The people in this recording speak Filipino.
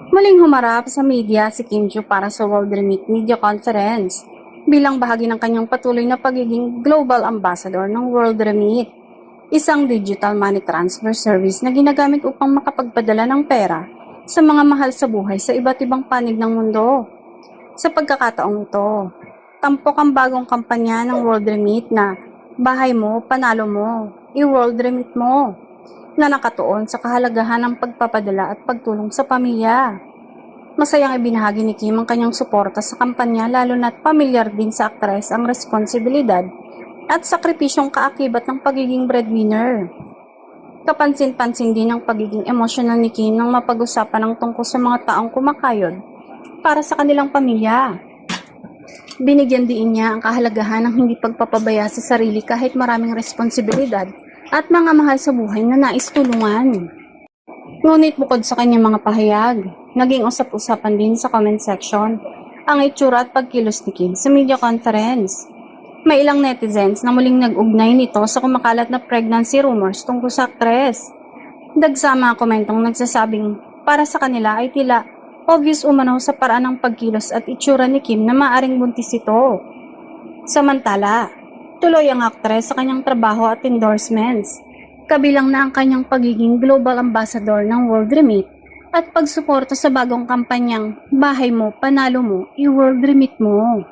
Muling humarap sa media si Kim Joo para sa World Remit Media Conference bilang bahagi ng kanyang patuloy na pagiging Global Ambassador ng World Remit, isang digital money transfer service na ginagamit upang makapagpadala ng pera sa mga mahal sa buhay sa iba't ibang panig ng mundo. Sa pagkakataong ito, tampok ang bagong kampanya ng World Remit na Bahay Mo, Panalo Mo, i-World Remit Mo, na nakatuon sa kahalagahan ng pagpapadala at pagtulong sa pamilya. Masayang ibinahagi ni Kim ang kanyang suporta sa kampanya lalo na't pamilyar din sa aktres ang responsibilidad at sakripisyong kaakibat ng pagiging breadwinner. Kapansin-pansin din ang pagiging emosyonal ni Kim nang mapag-usapan ang tungkol sa mga taong kumakayod para sa kanilang pamilya. Binigyan din niya ang kahalagahan ng hindi pagpapabaya sa sarili kahit maraming responsibilidad at mga mahal sa buhay na nais tulungan. Ngunit bukod sa kanyang mga pahayag, naging usap-usapan din sa comment section ang itsura at pagkilos ni Kim sa media conference. May ilang netizens na muling nag-ugnay nito sa kumakalat na pregnancy rumors tungkol sa aktres. Dagsama ang komentong nagsasabing para sa kanila ay tila obvious umano sa paraan ng pagkilos at itsura ni Kim na maaring buntis ito. Samantala, tuloy ang aktres sa kanyang trabaho at endorsements, kabilang na ang kanyang pagiging global ambassador ng World Remit at pagsuporta sa bagong kampanyang Bahay Mo, Panalo Mo, i-World Remit Mo.